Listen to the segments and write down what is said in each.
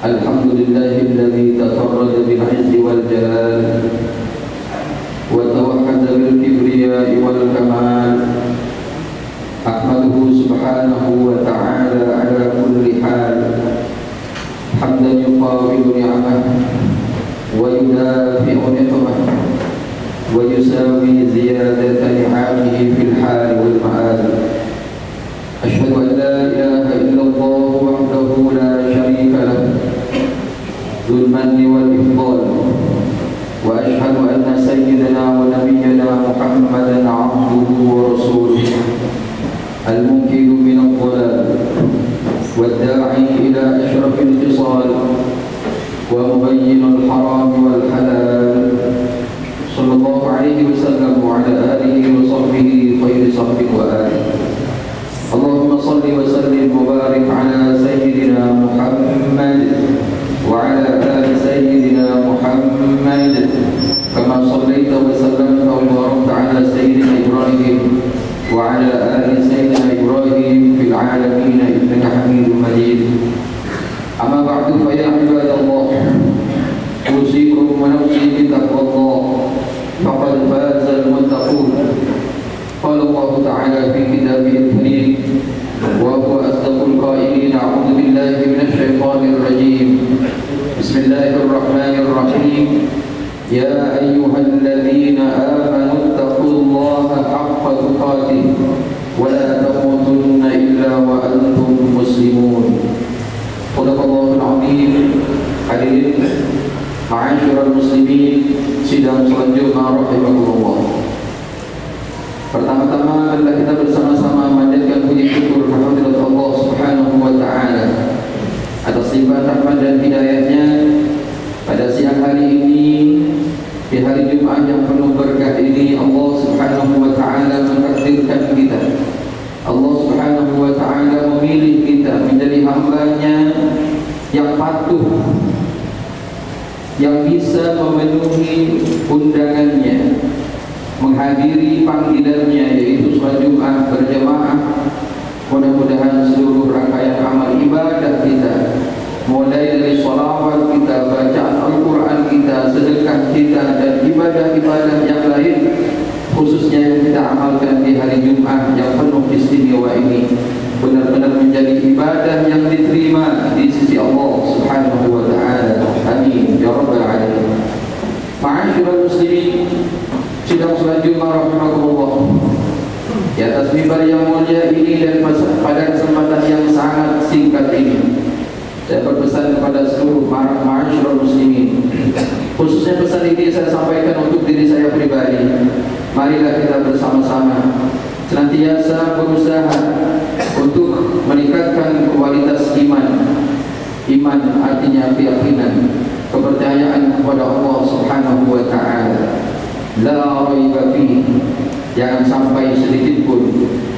الحمد لله الذي تفرد بالعز والجلال وتوحد بالكبرياء والكمال. أحمده سبحانه وتعالى على كل حال حمدا يقابل نعمه ويدافع نقمه ويساوي زيادة نعمه في الحال والمآل. أشهد أن لا إله إلا الله وحده لا شريك له ذو المن والإفضال، وأشهد أن سيدنا ونبينا محمدا عبده ورسوله المنقذ من الضلال والداعي إلى أشرف الخصال ومبين الحرام والحلال، صلى الله عليه وسلم وعلى آله وصحبه خير صحبه وآله. اللهم صل وسلم وبارك على سيدنا محمد وعلى آل سيدنا محمد كما صليت وسلمت وباركت على سيدنا إبراهيم وعلى آل سيدنا إبراهيم في العالمين إنك حميد مجيد. أما بعد فيا عباد الله، أوصيكم ونفسي بتقوى الله فقد فاز المتقون. قال الله تعالى في كتابه الكريم وهو أصدق القائلين: أعوذ بالله من الشيطان الرجيم، بسم الله الرحمن الرحيم، يا أيها الذين آمنوا اتقوا الله حق تقاته ولا تموتن إلا وأنتم مسلمون. صدق الله العظيم. Hadirin ma'asyiral muslimin, sidang selanjutnya rahimahullah. Pertama-tama adalah kita bersama-sama memanjatkan puji syukur kehadirat Allah Subhanahu wa taala atas limpahan rahmat dan hidayahnya pada siang hari ini, di hari Jumat yang penuh berkah ini. Allah Subhanahu wa taala mentakdirkan kita, Allah Subhanahu wa taala memilih kita menjadi hamba-Nya yang patuh, yang bisa memenuhi undangannya, menghadiri panggilannya, yaitu sholat Jumat berjamaah. Mudah-mudahan seluruh rangkaian amal ibadah kita, mulai dari sholawat kita, bacaan Al-Quran kita, sedekah kita, dan ibadah-ibadah yang lain, khususnya yang kita amalkan di hari Jumat yang penuh istimewa ini, benar-benar menjadi ibadah yang diterima di sisi Allah Subhanahu wa taala. Amin ya rabbal alamin. Ma'asyiral muslimin, sidang salat Jumat rahimakumullah. Di atas mimbar yang mulia ini dan pada kesempatan yang sangat singkat ini, saya berpesan kepada seluruh ma'asyiral muslimin. Khususnya pesan ini saya sampaikan untuk diri saya pribadi. Marilah kita bersama-sama senantiasa berusaha untuk meningkatkan kualitas iman. Iman artinya keyakinan, kepercayaan kepada Allah Subhanahu wa taala. La raiba fihi. Jangan sampai sedikit pun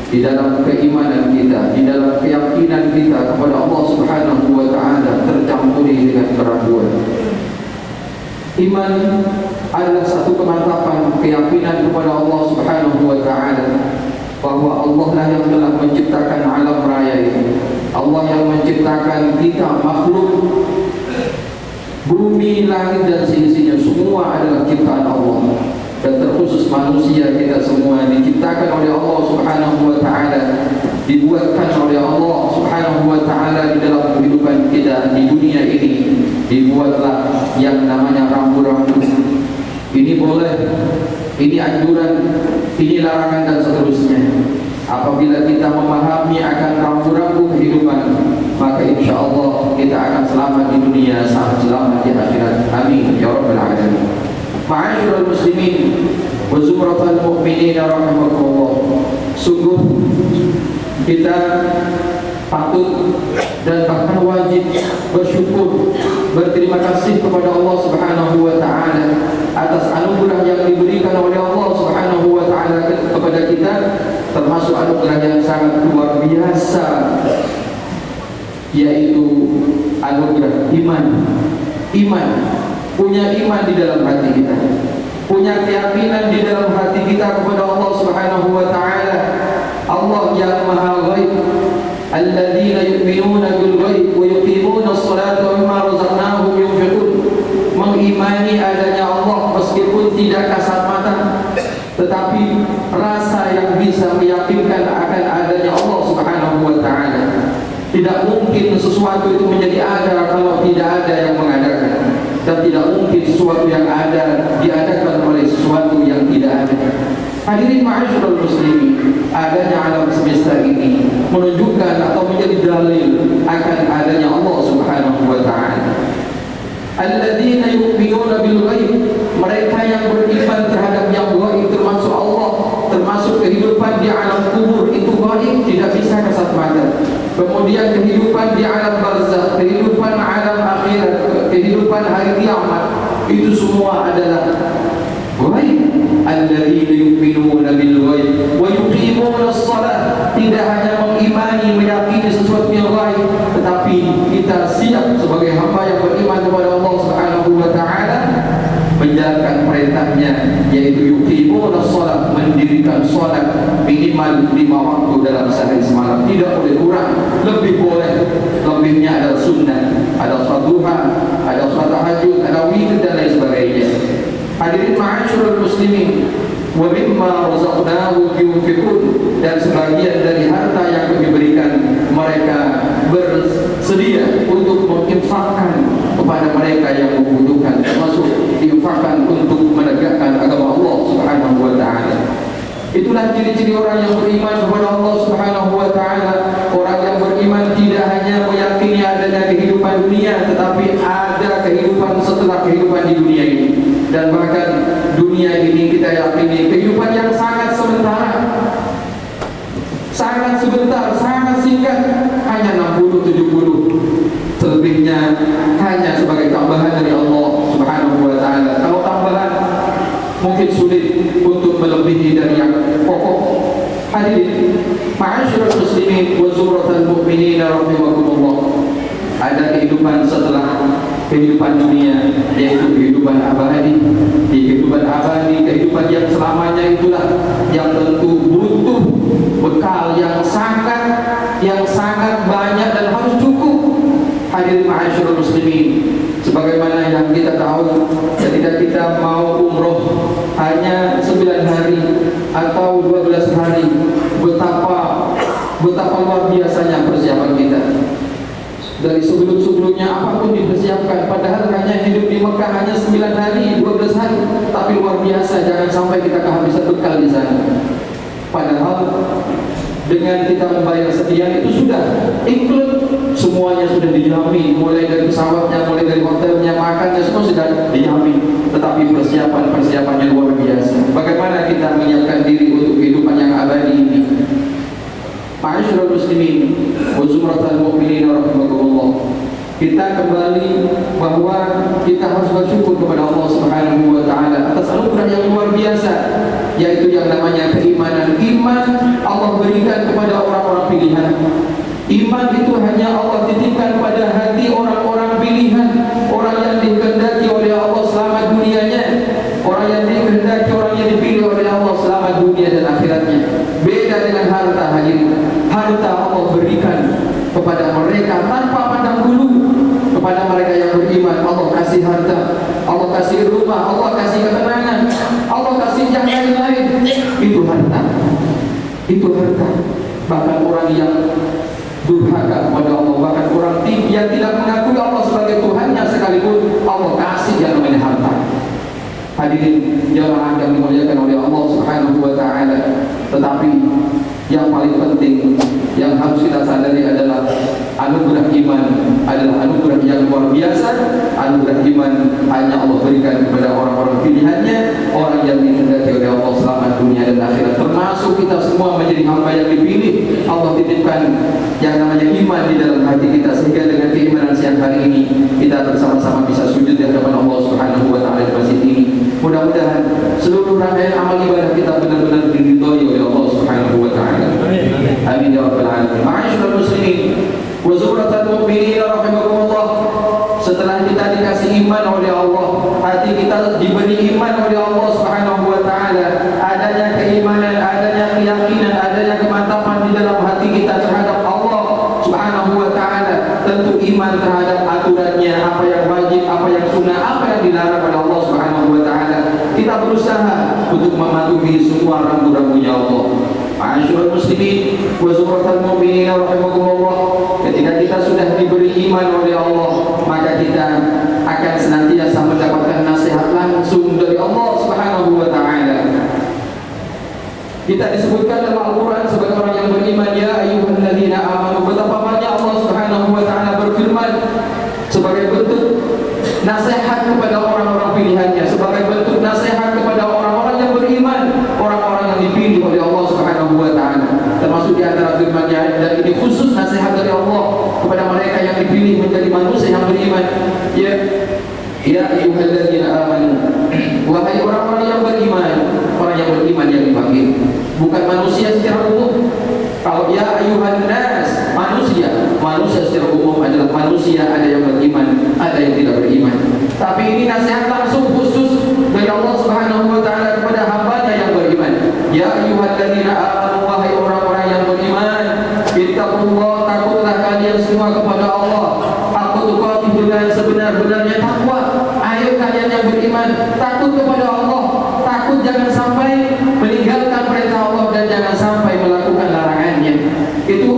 di dalam keimanan kita, di dalam keyakinan kita kepada Allah Subhanahu wa taala tercampuri dengan keraguan. Iman adalah satu kemantapan keyakinan kepada Allah Subhanahu wa taala bahwa Allah lah yang telah menciptakan alam raya ini. Allah yang menciptakan kita makhluk, bumi, langit dan seisinya semua adalah ciptaan Allah. Dan terkhusus manusia kita semua diciptakan oleh Allah Subhanahu wa taala, dibuatkan oleh Allah Subhanahu wa taala di dalam kehidupan kita di dunia ini. Dibuatlah yang namanya rambu-rambu. Ini boleh, ini anjuran, ini larangan dan seterusnya. Apabila kita memahami akan rambu-rambu kehidupan, maka insya Allah kita akan selamat di dunia, selamat di akhirat. Amin ya rabbal alamin. Ma'asyiral muslimin wa zumratal mu'minin rahimakumullah. Sungguh kita patut dan bahkan wajib bersyukur, berterima kasih kepada Allah Subhanahu wa taala atas anugerah yang diberikan oleh Allah Subhanahu wa taala kepada kita, termasuk anugerah yang sangat luar biasa, yaitu anugerah iman. Punya iman di dalam hati kita, punya keyakinan di dalam hati kita kepada Allah Subhanahu wa taala. Allah yang Maha Ghaib, alladzina yu'minuna bil ghaib wa yuqimuna as-salata wa mimma razaqnahum yunfiqun. Mengimani adanya Allah meskipun tidak kasat mata, tetapi rasa yang bisa meyakinkan akan adanya Allah Subhanahu wa taala. Tidak mungkin sesuatu itu menjadi ada kalau tidak ada yang mengadakan, dan tidak mungkin sesuatu yang ada diadakan oleh sesuatu yang tidak ada. Hadirin ma'asyiral muslimin, adanya alam semesta ini menunjukkan atau menjadi dalil akan adanya Allah Subhanahu wa taala. Alladzina yu'minuna bil ghaib, mereka yang beriman terhadap yang gaib termasuk Allah, termasuk kehidupan di alam kubur itu gaib, tidak bisa kasat mata. Kemudian kehidupan di alam barzakh, kehidupan alam akhirat, kehidupan hari kiamat, itu semua adalah ghaib. Alladzina yu'minuna bil ghaib wa yuqimuna as-shalah. Tidak hanya mengimani, meyakini sesuatu yang gaib, tetapi kita siap sebagai hamba yang beriman kepada Allah Subhanahu wa taala menjalankan perintahnya, yaitu yuqimuna as-shalah, mendirikan salat minimal 5 waktu dalam sehari semalam, tidak boleh kurang, lebih boleh, lebihnya adalah sunnah, ada salat duha, ada salat tahajud, ada witir dan lain sebagainya. Hadirin ma'asyiral muslimin, wa mimma razaqnahum yunfiqun, dan sebagian dari harta yang kami berikan mereka bersedia untuk menginfakkan kepada mereka yang membutuhkan, termasuk diinfakkan untuk menegakkan agama Allah Subhanahu wa taala. Itulah ciri-ciri orang yang beriman kepada Allah Subhanahu wa taala. Orang yang beriman tidak hanya meyakini adanya kehidupan dunia, tetapi ada kehidupan setelah kehidupan di dunia ini. Dan bahkan dunia ini kita yakini kehidupan yang sangat sementara, sangat sebentar, sangat singkat, hanya 60-70. Selebihnya hanya sebagai tambahan dari Allah Subhanahu wa taala. Kalau tambahan mungkin sulit untuk melebihi dari yang pokok. Hadirin ma'asyiral muslimin wa zumratal mu'minin rahimakumullah. Ada kehidupan setelah kehidupan dunia, yaitu kehidupan abadi. Di kehidupan abadi, kehidupan yang selamanya itulah yang tentu butuh bekal yang sangat banyak dan harus cukup. Hadirin ma'asyiral muslimin, sebagaimana yang kita tahu, ketika kita mau umroh hanya 9 hari atau 12 hari, betapa betapa luar biasanya persiapan kita. Dari sebelum-sebelumnya apapun dipersiapkan, padahal hanya hidup di Mekah hanya 9 hari, 12 hari, tapi luar biasa, jangan sampai kita kehabisan bekal di sana. Padahal dengan kita membayar sekian itu sudah include, semuanya sudah dijamin, mulai dari pesawatnya, mulai dari hotelnya, makannya, semua sudah dijamin. Tetapi persiapannya luar biasa. Bagaimana kita menyiapkan diri untuk kehidupan yang abadi ini? Ma'asyiral muslimin wa zumratal mu'minin rahimakumullah. Kita kembali bahwa kita harus bersyukur kepada Allah Subhanahu wa taala atas anugerah yang luar biasa, yaitu yang namanya keimanan. Iman Allah berikan kepada orang-orang pilihan. Iman itu hanya Allah titipkan pada hati orang-orang pilihan, orang yang dikehendaki oleh Allah selamat dunianya, orang yang dikehendaki, orang yang dipilih oleh Allah selamat dunia dan akhiratnya. Beda dengan harta hadirin. Harta Allah berikan kepada mereka tanpa pandang bulu. Kepada mereka yang beriman, Allah kasih harta, Allah kasih rumah, Allah kasih ketenangan, Allah kasih yang lain-lain. Itu harta. Itu harta. Bahkan orang yang durhaka kepada Allah, bahkan orang yang tidak mengakui Allah sebagai Tuhannya sekalipun, Allah kasih yang namanya harta. Hadirin jamaah yang dimuliakan oleh Allah Subhanahu wa taala. Tetapi yang paling penting yang harus kita sadari adalah anugerah iman adalah anugerah yang luar biasa. Anugerah iman hanya Allah berikan kepada orang-orang pilihannya, orang yang dikehendaki oleh Allah selamat dunia dan akhirat. Termasuk kita semua menjadi hamba yang dipilih. Allah titipkan yang namanya iman di dalam hati kita, sehingga dengan keimanan siang hari ini kita bersama-sama bisa sujud di hadapan Allah Subhanahu wa taala di masjid ini. Mudah-mudahan seluruh rangkaian amal ibadah kita benar-benar diridhoi oleh Allah Subhanahu wa taala. Amin ya rabbal alamin. Ma'asyiral muslimin wa zumratal mu'minin rahimakumullah. Setelah kita dikasih iman oleh Allah, hati kita diberi iman oleh Allah Subhanahu wa taala, adanya keimanan, adanya keyakinan, adanya kemantapan di dalam hati kita terhadap Allah Subhanahu wa taala. Tentu iman terhadap aturannya, apa yang wajib, apa yang sunnah, apa yang dilarang oleh Allah Subhanahu wa taala. Kita berusaha untuk mematuhi semua rambu-rambunya Allah. Ma'asyiral muslimin wa zumratal mu'minin rahimakumullah. Ketika kita sudah diberi iman oleh Allah, maka kita akan senantiasa mendapatkan nasihat langsung dari Allah Subhanahu wa taala. Kita disebutkan dalam Al-Quran sebagai orang yang beriman, ya ayyuhalladzina amanu. Betapa banyak Allah Subhanahu wa taala berfirman sebagai bentuk nasihat kepada orang-orang pilihannya, sebagai bentuk nasihat kepada orang-orang yang beriman, orang-orang yang dipilih oleh Allah Subhanahu wa taala. Termasuk di antara firman-Nya, dan ini khusus nasihat dari Allah kepada mereka yang dipilih menjadi manusia yang beriman. Ya ayyuhalladzina amanu. Wahai orang-orang yang beriman, orang yang beriman yang dipanggil, bukan manusia secara umum. Kalau ya ayyuhan nas, manusia secara umum adalah manusia, ada yang beriman, ada yang tidak beriman. Tapi ini nasihat langsung khusus dari Allah Subhanahu wa taala kepada hambanya yang beriman. Ya ayyuhalladzina amanu, wahai orang-orang yang beriman, ittaqullah, takutlah kalian semua kepada Allah. Haqqa tuqatih, dengan sebenar-benarnya takwa. Ayo kalian yang beriman, takut kepada Allah, takut jangan sampai meninggalkan perintah Allah dan jangan sampai melakukan larangannya. Itu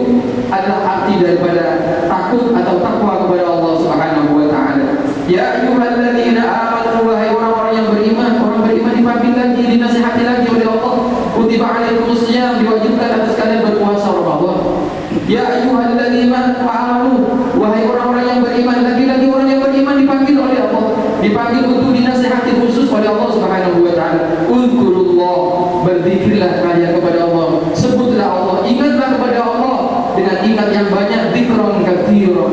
adalah arti daripada takut atau takwa kepada Allah Subhanahu wa taala. Ya ayyuhalladzina amanu, wahai orang-orang yang beriman. Orang beriman dipanggil lagi, dinasihati lagi oleh Allah. Kutiba alaikumus shiyam, diwajibkan atas kalian berpuasa Ramadan. Ya ayyuhalladzina amanu, wahai orang-orang yang beriman. Lagi-lagi orang yang beriman dipanggil oleh Allah, dipanggil untuk dinasihati khusus oleh Allah Subhanahu wa taala. Uzkurullah, berzikirlah kalian kepada Allah, sebutlah Allah, ingatlah kepada Allah dengan ingat yang banyak, dzikron katsiran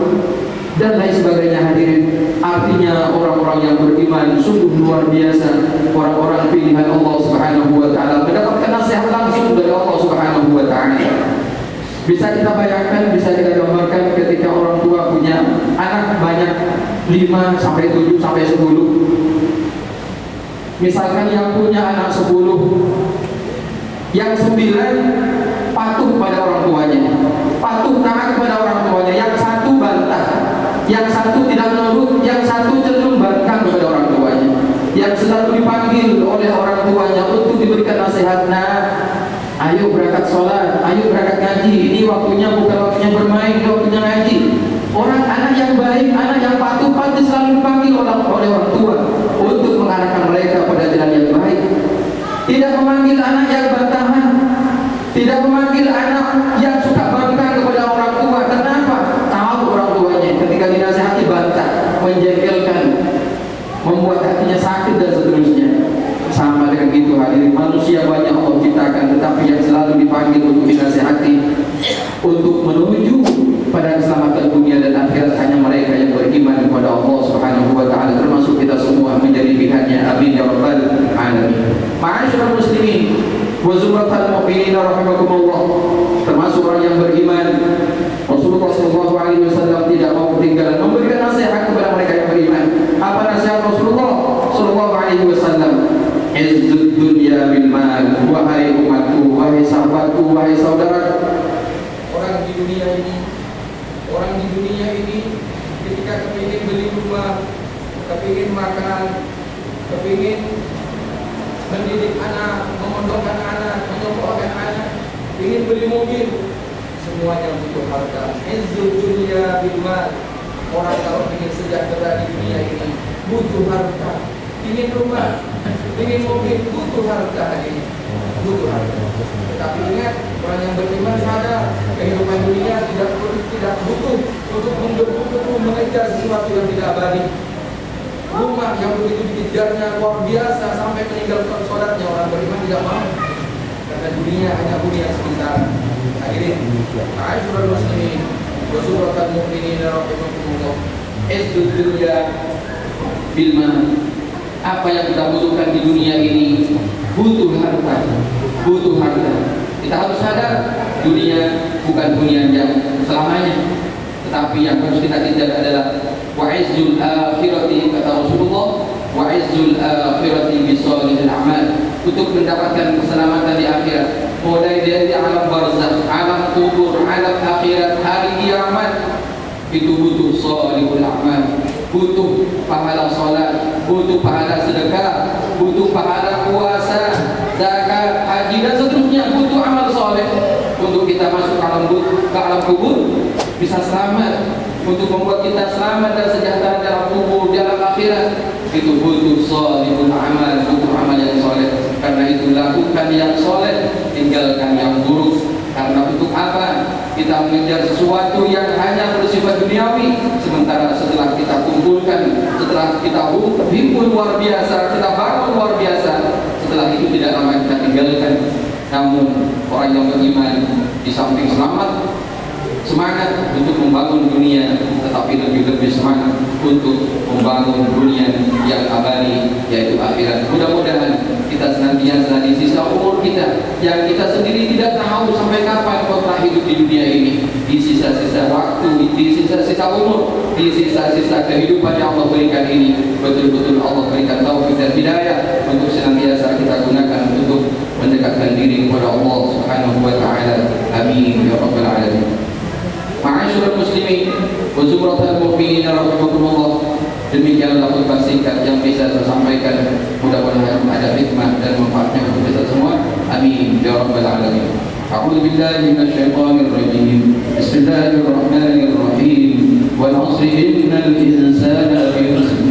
dan lain sebagainya. Hadirin, artinya orang-orang yang beriman sungguh luar biasa, orang-orang pilihan Allah Subhanahu wa taala, mendapatkan nasihat langsung dari Allah Subhanahu wa taala. Bisa kita bayangkan, bisa kita gambarkan ketika orang tua punya anak banyak, 5 sampai 7 sampai 10. Misalkan yang punya anak 10, yang 9 patuh pada orang tuanya, patuh taat kepada orang tuanya, yang 1 bantah, yang 1 tidak menurut, yang 1 cenderung bangkang kepada orang tuanya, yang selalu dipanggil oleh orang tuanya untuk diberikan nasihat. Nah, ayo berangkat sholat, ayo berangkat ngaji, ngaji. Ini waktunya bukan waktunya bermain, ini waktunya ngaji. Orang anak yang baik, anak yang patuh pasti selalu dipanggil oleh orang tua untuk mengarahkan mereka pada jalan yang baik. Tidak memanggil anak yang bantahan, tidak memanggil anak yang suka bangkang kepada orang tua. Kenapa? Tahu orang tuanya ketika dinasihati bantah, menjengkelkan, membuat hatinya sakit dan seterusnya. Sama dengan itu hadirin, manusia banyak Allah ciptakan, tetapi yang selalu dipanggil untuk dinasihati, untuk menuju pada keselamatan dunia dan akhirat hanya mereka yang beriman kepada Allah Subhanahu wa taala, termasuk kita semua menjadi pilihannya. Amin ya rabbal alamin. Ma'asyiral muslimin wa zumratal mu'minin rahimakumullah, termasuk orang yang beriman, Rasulullah sallallahu alaihi wasallam tidak mau ketinggalan memberikan nasihat kepada mereka yang beriman. Apa nasihat Rasulullah sallallahu alaihi wasallam? Izzud dunya bil mal. Wahai umatku, wahai sahabatku, wahai saudaraku, orang di dunia ini ketika kepingin beli rumah, kepingin makan, kepingin mendidik anak, memondokkan anak, menyekolahkan anak, ingin beli mobil, semuanya butuh harta. Izzud dunya bil mal. Orang kalau ingin sejahtera di dunia ini butuh harta. Ingin rumah, ingin mobil, butuh harta ini, butuh harta. Tetapi ingat, orang yang beriman sadar kehidupan dunia tidak butuh untuk mengejar sesuatu yang tidak abadi. Rumah yang begitu dikejarnya luar biasa sampai meninggalkan sholatnya, orang beriman tidak mau, karena dunia hanya hunian sementara. Hadirin, ma'asyiral muslimin wa zumratal mu'minin rahimakumullah, izzud dunya bil mal. Apa yang kita butuhkan di dunia ini butuh harta, butuh harta. Kita harus sadar dunia bukan hunian yang selamanya, tetapi yang harus kita kejar adalah wa'izzul akhirati, kata Rasulullah, wa'izzul akhirati bisolihil a'mal, untuk mendapatkan keselamatan di akhirat, mulai dari alam barzakh, alam kubur, alam akhirat, hari kiamat. Itu butuh solihul a'mal, butuh pahala salat, butuh pahala sedekah, butuh pahala puasa, zakat, haji dan seterusnya, butuh amal soleh untuk kita masuk ke alam kubur bisa selamat, untuk membuat kita selamat dan sejahtera dalam kubur, dalam akhirat. Itu butuh solihul amal, butuh amal yang soleh. Karena itu lakukan yang soleh, tinggalkan yang buruk. Karena untuk apa kita mengejar sesuatu yang hanya bersifat duniawi, sementara setelah kita kumpulkan, setelah kita himpun luar biasa, kita bangun luar biasa, setelah itu tidak lama kita tinggalkan. Namun orang yang beriman di samping selamat, semangat untuk membangun dunia, tetapi lebih semangat untuk membangun dunia yang abadi, yaitu akhirat. Mudah-mudahan kita senantiasa di sisa umur kita yang kita sendiri tidak tahu sampai kapan kita hidup di dunia ini, di sisa-sisa waktu, di sisa-sisa umur, di sisa-sisa kehidupan yang Allah berikan ini, betul-betul Allah berikan taufik dan hidayah untuk senantiasa kita gunakan untuk mendekatkan diri kepada Allah Subhanahu wa taala. Amin ya rabbal alamin. Ma'asyiral muslimin wa zumratal mu'minin rahimakumullah, demikianlah khutbah singkat yang bisa saya sampaikan. Mudah-mudahan ada hikmah dan manfaatnya untuk kita semua. Amin ya rabbal alamin. A'udzu billahi minasyaitonir rajim. Bismillahirrahmanirrahim. Wal 'asri innal insana lafi khusr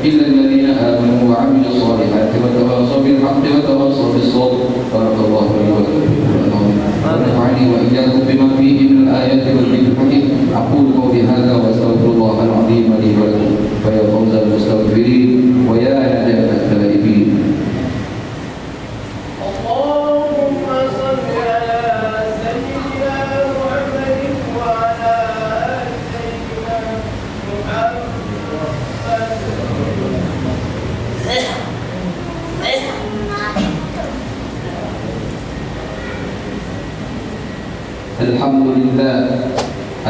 illa alladziina aamanu wa 'amilus shalihati wa tawassaw bil haqqi wa tawassaw bis sabr. Barakallahu li wa lakum. ونفعني وإياكم بما فيه من الآيات والذكر الحكيم. أقول قولي هذا وأستغفر الله العظيم لي ولكم فيا فوز المستغفرين ويا نجاة التائبين. اللهم صل على سيدنا محمد وعلى آل سيدنا محمد.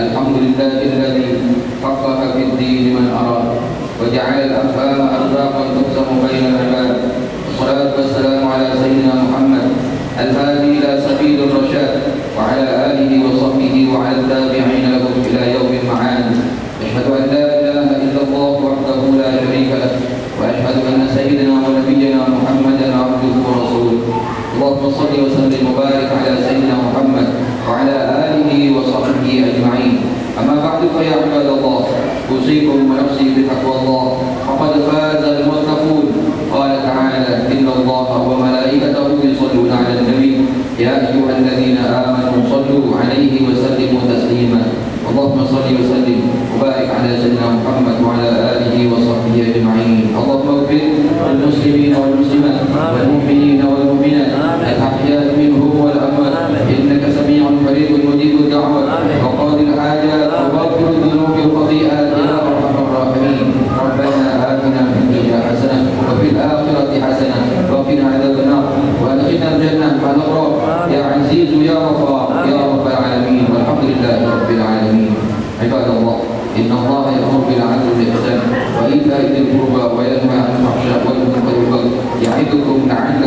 الحمد لله الذي فقه في الدين من أراد وجعل الأفهام أرزاقا تقسم بين العباد. والصلاة والسلام على سيدنا محمد الهادي إلى سبيل الرشاد وعلى آله وصحبه وعلى التابعين لهم إلى يوم المعاد. أشهد أن لا إله إلا الله وحده لا شريك له وأشهد أن سيدنا ونبينا محمدا عبده ورسوله. اللهم صل وسلم وبارك على سيدنا محمد وعلى أجمعين. أما بعد فيا عباد الله، أوصيكم ونفسي بتقوى الله، فقد فاز المتقون. قال تعالى: إن الله وملائكته يصلون على النبي يا أيها الذين آمنوا صلوا عليه وسلموا تسليما. اللهم صل وسلم وبارك على سيدنا محمد وعلى آله وصحبه أجمعين. اللهم اغفر للمسلمين والمسلمات والمؤمنين والمؤمنات الأحياء منهم والأموات إنك سميع قريب مجيب الدعوات وقاضي الحاجات وغافر الذنوب والخطيئات يا أرحم الراحمين. ربنا آتنا في الدنيا حسنة وفي الآخرة حسنة وقنا عذاب النار وأدخلنا الجنة مع الأبرار يا عزيز يا غفار يا رب العالمين. والحمد لله رب العالمين. عباد الله، إن الله يأمر بالعدل والإحسان وإيتاء ذي القربى وينهى عن الفحشاء والمنكر والبغي يعظكم لعلكم